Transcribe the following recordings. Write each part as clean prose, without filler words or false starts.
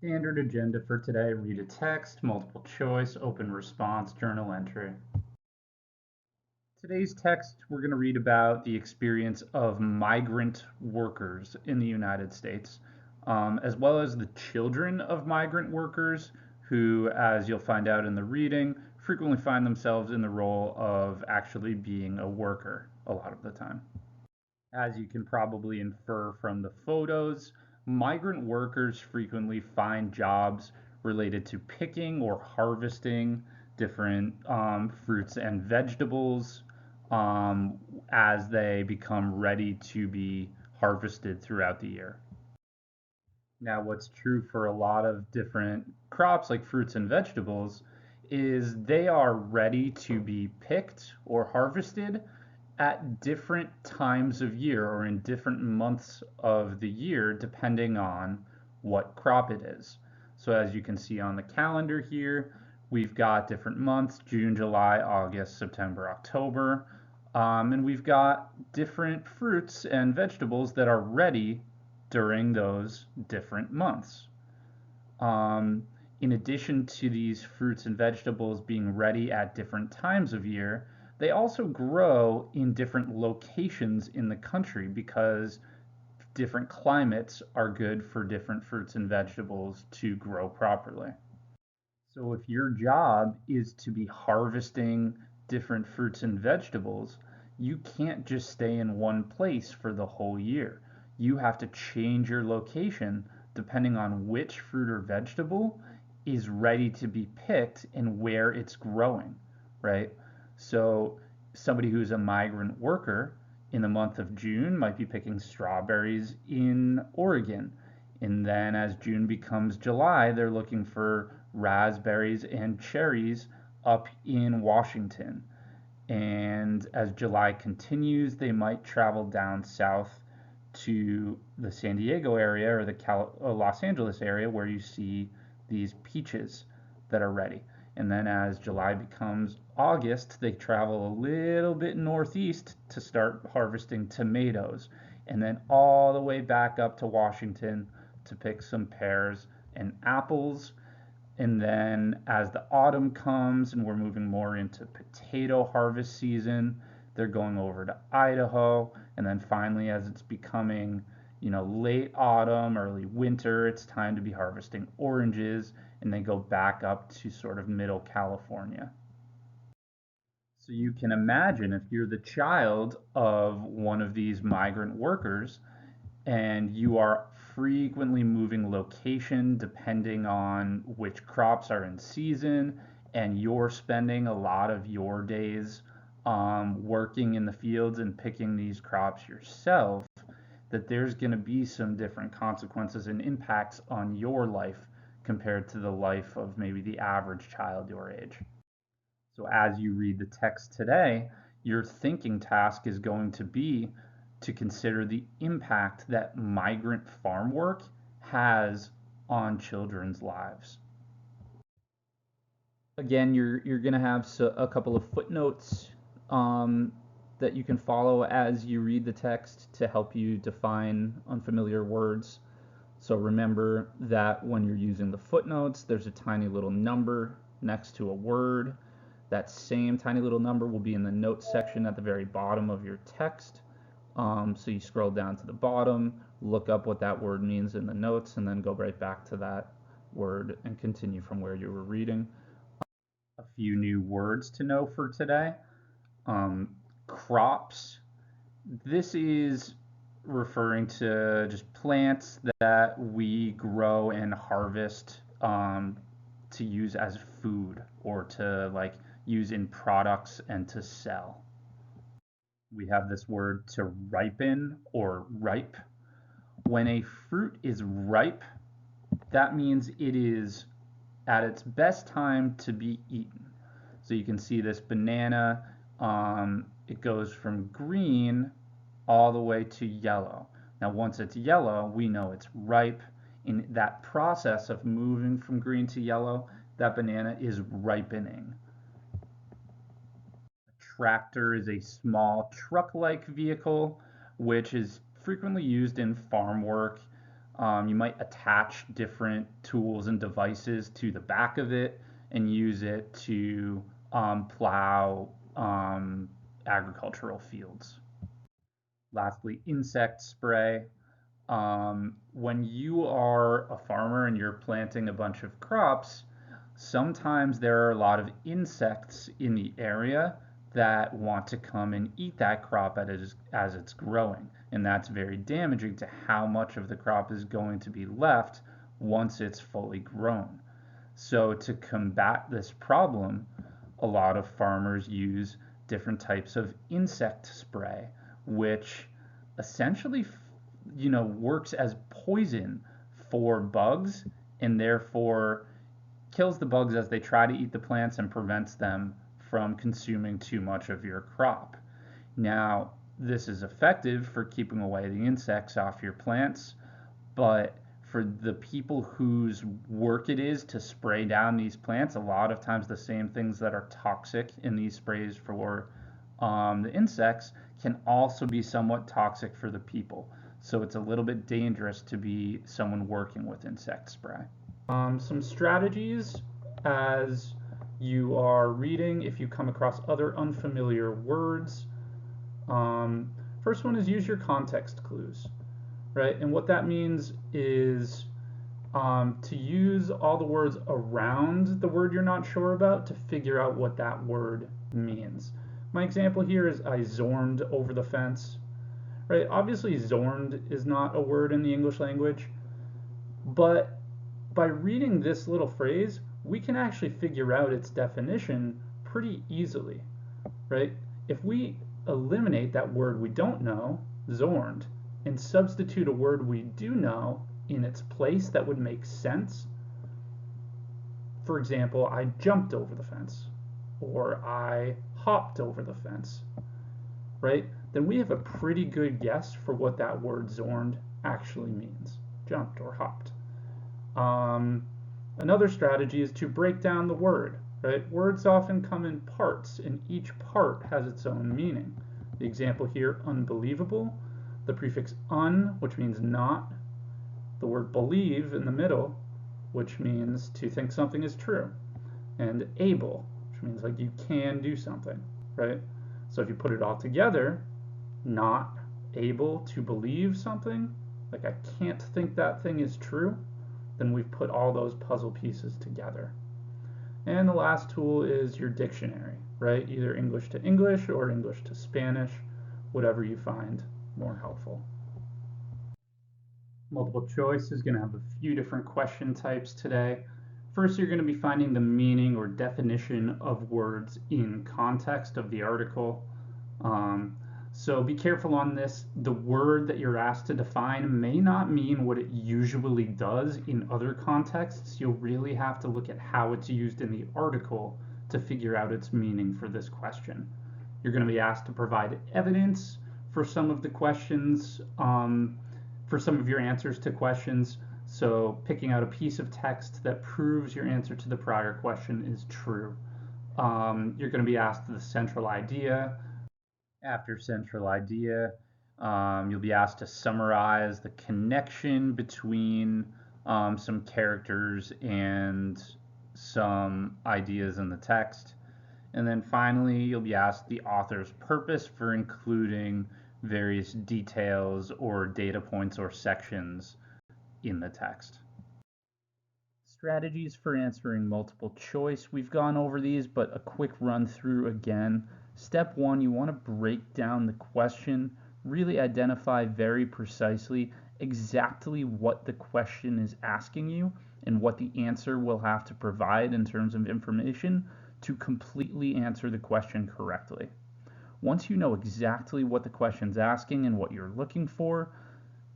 Standard agenda for today: read a text, multiple choice, open response, journal entry. Today's text, we're going to read about the experience of migrant workers in the United States, as well as the children of migrant workers who, as you'll find out in the reading, frequently find themselves in the role of actually being a worker a lot of the time. As you can probably infer from the photos, migrant workers frequently find jobs related to picking or harvesting different fruits and vegetables as they become ready to be harvested throughout the year. Now, what's true for a lot of different crops like fruits and vegetables is they are ready to be picked or harvested at different times of year or in different months of the year, depending on what crop it is. So as you can see on the calendar here, we've got different months: June, July, August, September, October. And we've got different fruits and vegetables that are ready during those different months. In addition to these fruits and vegetables being ready at different times of year, they also grow in different locations in the country because different climates are good for different fruits and vegetables to grow properly. So if your job is to be harvesting different fruits and vegetables, you can't just stay in one place for the whole year. You have to change your location depending on which fruit or vegetable is ready to be picked and where it's growing, right? So somebody who's a migrant worker in the month of June might be picking strawberries in Oregon. And then as June becomes July, they're looking for raspberries and cherries up in Washington. And as July continues, they might travel down south to the San Diego area or the Los Angeles area where you see these peaches that are ready. And then as July becomes August, they travel a little bit northeast to start harvesting tomatoes. And then all the way back up to Washington to pick some pears and apples. And then as the autumn comes and we're moving more into potato harvest season, they're going over to Idaho. And then finally, as it's becoming, late autumn, early winter, it's time to be harvesting oranges, and they go back up to sort of middle California. So you can imagine if you're the child of one of these migrant workers and you are frequently moving location depending on which crops are in season, and you're spending a lot of your days working in the fields and picking these crops yourself, that there's going to be some different consequences and impacts on your life compared to the life of maybe the average child your age. So as you read the text today, your thinking task is going to be to consider the impact that migrant farm work has on children's lives. Again, you're going to have a couple of footnotes that you can follow as you read the text to help you define unfamiliar words. So remember that when you're using the footnotes, there's a tiny little number next to a word. That same tiny little number will be in the notes section at the very bottom of your text. So you scroll down to the bottom, look up what that word means in the notes, and then go right back to that word and continue from where you were reading. A few new words to know for today. Crops. This is referring to just plants that we grow and harvest to use as food or to use in products and to sell. We have this word to ripen or ripe. When a fruit is ripe, that means it is at its best time to be eaten. So you can see this banana, it goes from green all the way to yellow. Now, once it's yellow, we know it's ripe. In that process of moving from green to yellow, that banana is ripening. A tractor is a small truck-like vehicle, which is frequently used in farm work. You might attach different tools and devices to the back of it and use it to plow agricultural fields. Lastly, insect spray. When you are a farmer and you're planting a bunch of crops, sometimes there are a lot of insects in the area that want to come and eat that crop as it's growing. And that's very damaging to how much of the crop is going to be left once it's fully grown. So, to combat this problem, a lot of farmers use different types of insect spray, which essentially works as poison for bugs and therefore kills the bugs as they try to eat the plants and prevents them from consuming too much of your crop. Now, this is effective for keeping away the insects off your plants, but for the people whose work it is to spray down these plants, a lot of times the same things that are toxic in these sprays for the insects can also be somewhat toxic for the people. So it's a little bit dangerous to be someone working with insect spray. Some strategies as you are reading if you come across other unfamiliar words. First one is use your context clues, right? And what that means is to use all the words around the word you're not sure about to figure out what that word means. My example here is I zorned over the fence, right? Obviously, zorned is not a word in the English language, but by reading this little phrase, we can actually figure out its definition pretty easily, right? If we eliminate that word we don't know, zorned, and substitute a word we do know in its place that would make sense, for example, I jumped over the fence, or I hopped over the fence, right? Then we have a pretty good guess for what that word zorned actually means, jumped or hopped. Another strategy is to break down the word, right? Words often come in parts, and each part has its own meaning. The example here, unbelievable, the prefix un, which means not, the word believe in the middle, which means to think something is true, and able, which means like you can do something, right? So if you put it all together, not able to believe something, like I can't think that thing is true, then we've put all those puzzle pieces together. And the last tool is your dictionary, right? Either English to English or English to Spanish, whatever you find more helpful. Multiple choice is going to have a few different question types today. First, you're going to be finding the meaning or definition of words in context of the article. So be careful on this. The word that you're asked to define may not mean what it usually does in other contexts. You'll really have to look at how it's used in the article to figure out its meaning for this question. You're going to be asked to provide evidence for some of the questions, for some of your answers to questions. So picking out a piece of text that proves your answer to the prior question is true. You're going to be asked the central idea. After central idea, you'll be asked to summarize the connection between some characters and some ideas in the text. And then finally, you'll be asked the author's purpose for including various details or data points or sections in the text. Strategies for answering multiple choice. We've gone over these, but a quick run through again. Step one, you want to break down the question, really identify very precisely exactly what the question is asking you and what the answer will have to provide in terms of information to completely answer the question correctly. Once you know exactly what the question's asking and what you're looking for,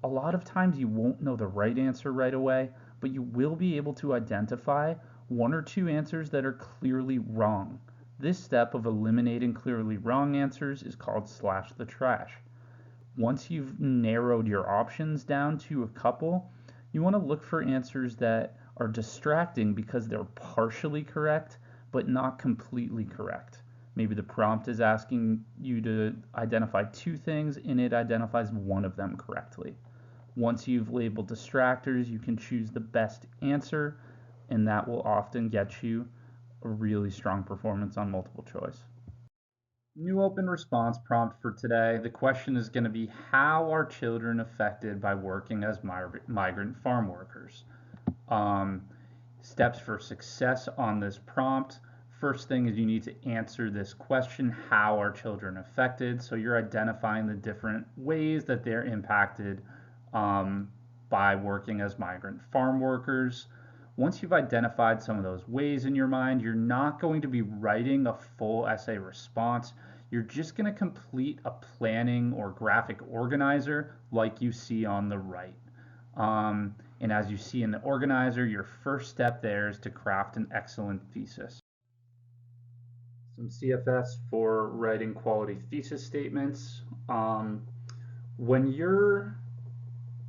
a lot of times you won't know the right answer right away, but you will be able to identify one or two answers that are clearly wrong. This step of eliminating clearly wrong answers is called slash the trash. Once you've narrowed your options down to a couple, you want to look for answers that are distracting because they're partially correct, but not completely correct. Maybe the prompt is asking you to identify two things and it identifies one of them correctly. Once you've labeled distractors, you can choose the best answer, and that will often get you a really strong performance on multiple choice. New open response prompt for today. The question is going to be, how are children affected by working as migrant farm workers? Um, Steps for success on this prompt. First thing is you need to answer this question, how are children affected? So you're identifying the different ways that they're impacted by working as migrant farm workers. Once you've identified some of those ways in your mind, you're not going to be writing a full essay response. You're just going to complete a planning or graphic organizer like you see on the right. And as you see in the organizer, your first step there is to craft an excellent thesis. Some CFS for writing quality thesis statements. When you're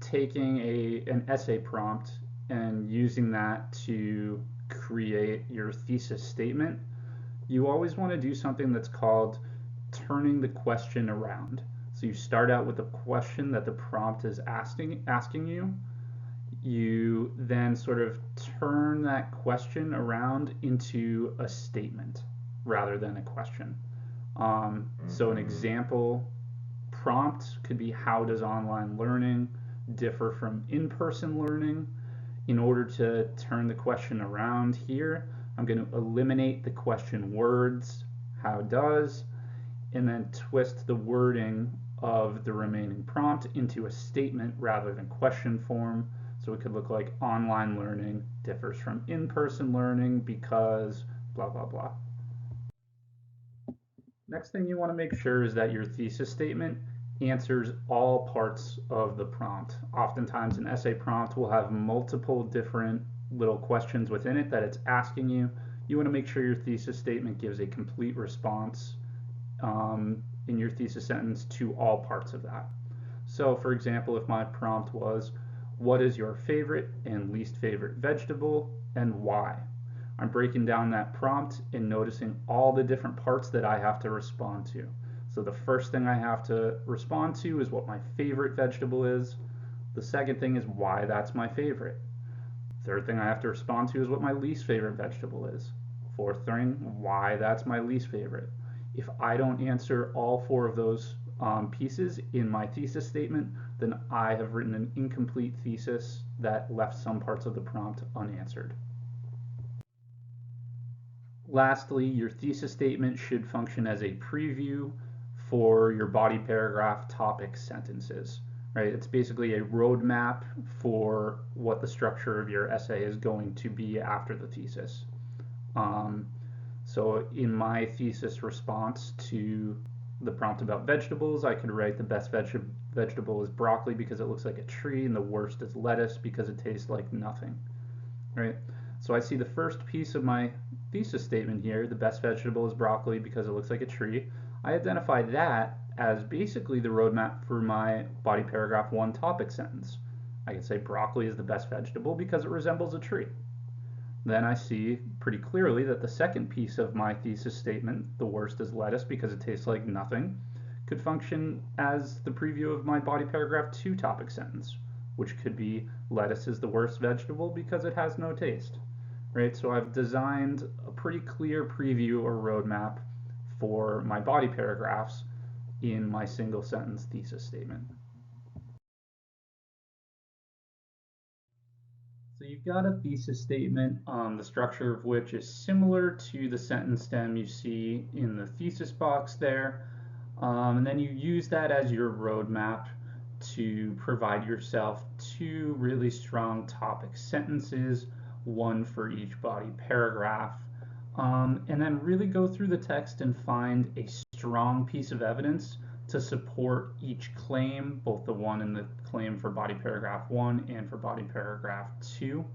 taking an essay prompt and using that to create your thesis statement, you always want to do something that's called turning the question around. So you start out with a question that the prompt is asking you. You then sort of turn that question around into a statement rather than a question. So an example prompt could be, how does online learning differ from in-person learning? In order to turn the question around here, I'm going to eliminate the question words, how does, and then twist the wording of the remaining prompt into a statement rather than question form. So it could look like, online learning differs from in-person learning because blah, blah, blah. Next thing you want to make sure is that your thesis statement answers all parts of the prompt. Oftentimes an essay prompt will have multiple different little questions within it that it's asking you. You want to make sure your thesis statement gives a complete response in your thesis sentence to all parts of that. So for example, if my prompt was, what is your favorite and least favorite vegetable and why? I'm breaking down that prompt and noticing all the different parts that I have to respond to. So the first thing I have to respond to is what my favorite vegetable is. The second thing is why that's my favorite. Third thing I have to respond to is what my least favorite vegetable is. Fourth thing, why that's my least favorite. If I don't answer all four of those pieces in my thesis statement, then I have written an incomplete thesis that left some parts of the prompt unanswered. Lastly, your thesis statement should function as a preview for your body paragraph topic sentences, right? It's basically a roadmap for what the structure of your essay is going to be after the thesis. So in my thesis response to the prompt about vegetables, I could write the best vegetable is broccoli because it looks like a tree, and the worst is lettuce because it tastes like nothing, right? So I see the first piece of my thesis statement here, the best vegetable is broccoli because it looks like a tree. I identify that as basically the roadmap for my body paragraph 1 topic sentence. I can say broccoli is the best vegetable because it resembles a tree. Then I see pretty clearly that the second piece of my thesis statement, the worst is lettuce because it tastes like nothing, could function as the preview of my body paragraph 2 topic sentence, which could be, lettuce is the worst vegetable because it has no taste. Right? So I've designed a pretty clear preview or roadmap for my body paragraphs in my single sentence thesis statement. So you've got a thesis statement, the structure of which is similar to the sentence stem you see in the thesis box there. And then you use that as your roadmap to provide yourself two really strong topic sentences, one for each body paragraph. And then really go through the text and find a strong piece of evidence to support each claim, both the one in the claim for body paragraph 1 and for body paragraph 2.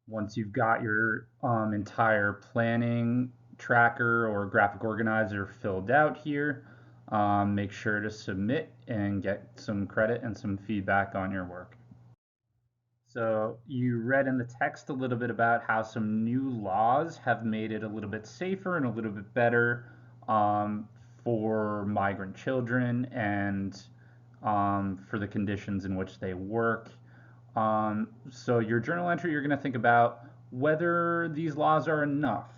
Once you've got your entire planning tracker or graphic organizer filled out here, make sure to submit and get some credit and some feedback on your work. So you read in the text a little bit about how some new laws have made it a little bit safer and a little bit better for migrant children and for the conditions in which they work. So your journal entry, you're going to think about whether these laws are enough.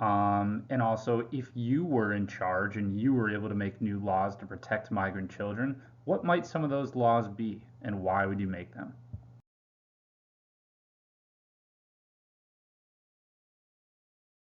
And also, if you were in charge and you were able to make new laws to protect migrant children, what might some of those laws be and why would you make them?